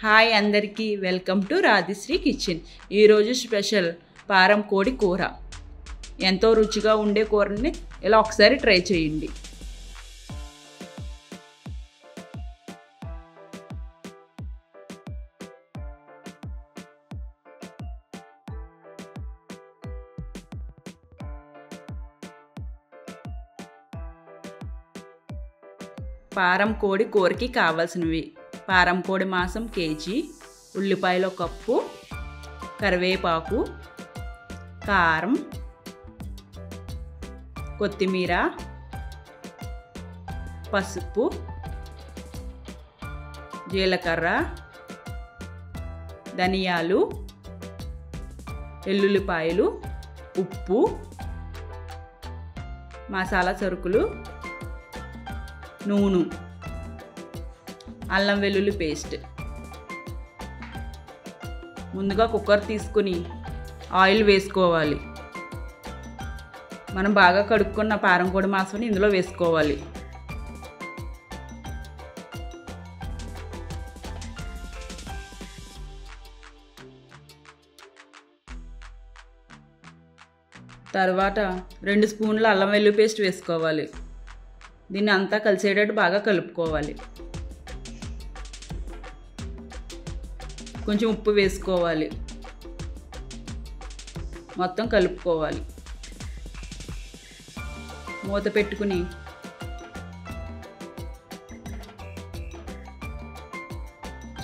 Hi అందరికీ welcome to రాధిశ్రీ kitchen. ఈరోజు special పారం కోడి కూర. ఎంతో రుచిగా ఉండే కూరని ఇలా ఒకసారి ట్రై చేయండి. పారం కోడి కూరకి కావాల్సినవి: పారం కోడి మాంసం కేజీ, ఉల్లిపాయలు కప్పు, కరివేపాకు, కారం, కొత్తిమీర, పసుపు, జీలకర్ర, ధనియాలు, వెల్లుల్లిపాయలు, ఉప్పు, మసాలా సరుకులు, నూనె, అల్లం వెల్లుల్లి పేస్ట్. ముందుగా కుక్కర్ తీసుకుని ఆయిల్ వేసుకోవాలి. మనం బాగా కడుక్కున్న పారం కోడి మాంసాన్ని ఇందులో వేసుకోవాలి. తర్వాత 2 స్పూన్ల అల్లం వెల్లుల్లి పేస్ట్ వేసుకోవాలి. దీన్ని అంతా కలిసేటట్టు బాగా కలుపుకోవాలి. కొంచెం ఉప్పు వేసుకోవాలి. మొత్తం కలుపుకోవాలి. మూత పెట్టుకుని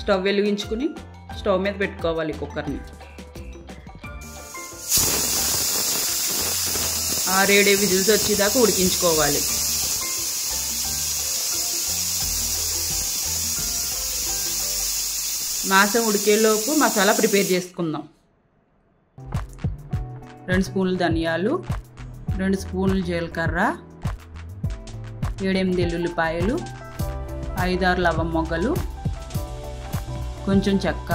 స్టవ్ వెలిగించుకుని స్టవ్ మీద పెట్టుకోవాలి కుక్కర్ని. 6-7 విజిల్స్ వచ్చేదాకా ఉడికించుకోవాలి. మాంసం ఉడికేలోపు మసాలా ప్రిపేర్ చేసుకుందాం. 2 స్పూన్లు ధనియాలు, 2 స్పూన్లు జీలకర్ర, 7-8 వెల్లుల్లిపాయలు, 5-6 లవంగ మొగ్గలు, కొంచెం చెక్క,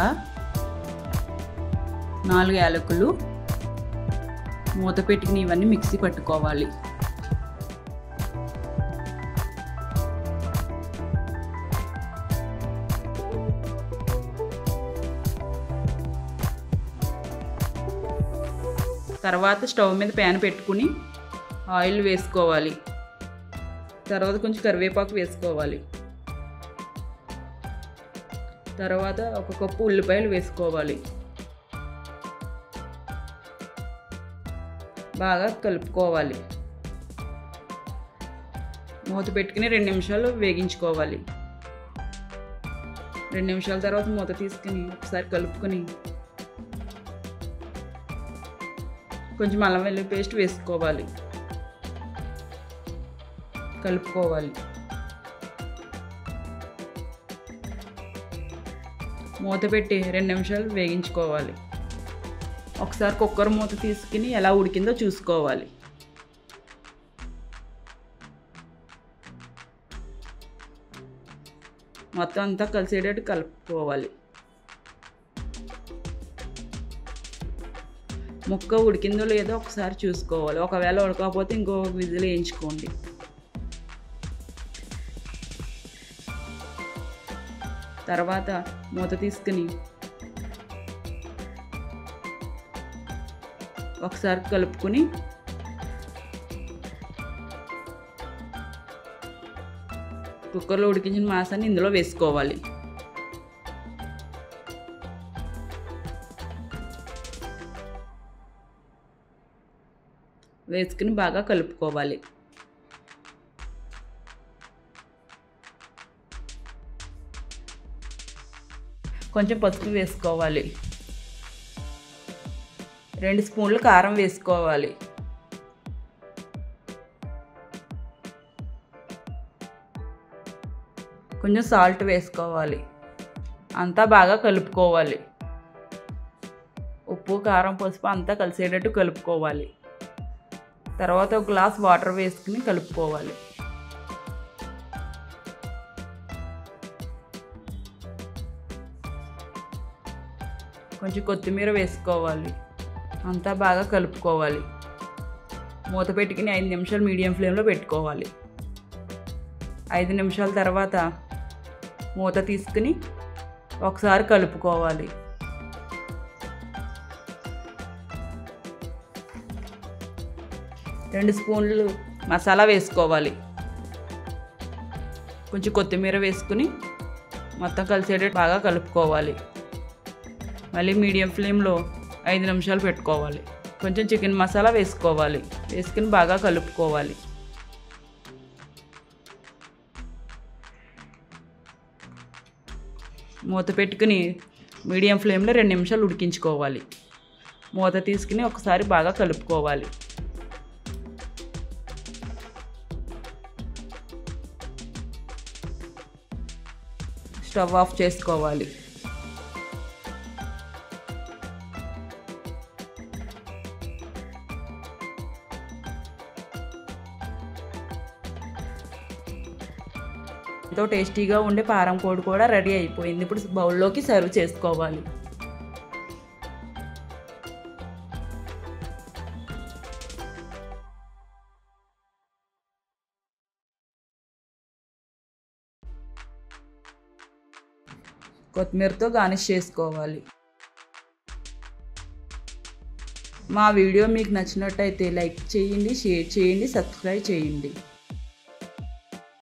4 యాలకులు. మూత పెట్టుకుని ఇవన్నీ మిక్సీ పట్టుకోవాలి. తర్వాత స్టవ్ మీద ప్యాన్ పెట్టుకుని ఆయిల్ వేసుకోవాలి. తర్వాత కొంచెం కరివేపాకు వేసుకోవాలి. తర్వాత 1 కప్పు ఉల్లిపాయలు వేసుకోవాలి. బాగా కలుపుకోవాలి. మూత పెట్టుకుని 2 నిమిషాలు వేగించుకోవాలి. 2 నిమిషాల తర్వాత మూత తీసుకుని ఒకసారి కలుపుకొని కొంచెం అల్లం వెల్లుల్లి పేస్ట్ వేసుకోవాలి. కలుపుకోవాలి. మూత పెట్టి 2 నిమిషాలు వేగించుకోవాలి. ఒకసారి కుక్కర్ మూత తీసుకుని ఎలా ఉడికిందో చూసుకోవాలి. మొత్తం అంతా కలిసేటట్టు కలుపుకోవాలి. ముక్క ఉడికిందో లేదో ఒకసారి చూసుకోవాలి. ఒకవేళ ఉడకపోతే ఇంకో విజిల్ వేయించుకోండి. తర్వాత మూత తీసుకుని ఒకసారి కలుపుకొని కుక్కర్లో ఉడికించిన మాంసాన్ని ఇందులో వేసుకోవాలి. వేసుకుని బాగా కలుపుకోవాలి. కొంచెం పసుపు వేసుకోవాలి. 2 స్పూన్లు కారం వేసుకోవాలి. కొంచెం సాల్ట్ వేసుకోవాలి. అంతా బాగా కలుపుకోవాలి. ఉప్పు, కారం, పసుపు అంతా కలిసేటట్టు కలుపుకోవాలి. తర్వాత 1 గ్లాస్ వాటర్ వేసుకుని కలుపుకోవాలి. కొంచెం కొత్తిమీర వేసుకోవాలి. అంతా బాగా కలుపుకోవాలి. మూత పెట్టుకుని 5 నిమిషాలు మీడియం ఫ్లేమ్లో పెట్టుకోవాలి. 5 నిమిషాల తర్వాత మూత తీసుకుని ఒకసారి కలుపుకోవాలి. రెండు స్పూన్లు మసాలా వేసుకోవాలి. కొంచెం కొత్తిమీర వేసుకుని మొత్తం కలిసేటట్టు బాగా కలుపుకోవాలి. మళ్ళీ మీడియం ఫ్లేమ్లో 5 నిమిషాలు పెట్టుకోవాలి. కొంచెం చికెన్ మసాలా వేసుకోవాలి. వేసుకుని బాగా కలుపుకోవాలి. మూత పెట్టుకుని మీడియం ఫ్లేమ్లో 2 నిమిషాలు ఉడికించుకోవాలి. మూత తీసుకుని ఒకసారి బాగా కలుపుకోవాలి. స్టవ్ ఆఫ్ చేసుకోవాలి. ఎంతో టేస్టీగా ఉండే పారం కోడి కూడా రెడీ అయిపోయింది. ఇప్పుడు బౌల్లోకి సర్వ్ చేసుకోవాలి. కొత్తిమీరతో గార్నిష్ చేసుకోవాలి. మా వీడియో మీకు నచ్చినట్టయితే లైక్ చేయండి, షేర్ చేయండి, సబ్స్క్రైబ్ చేయండి.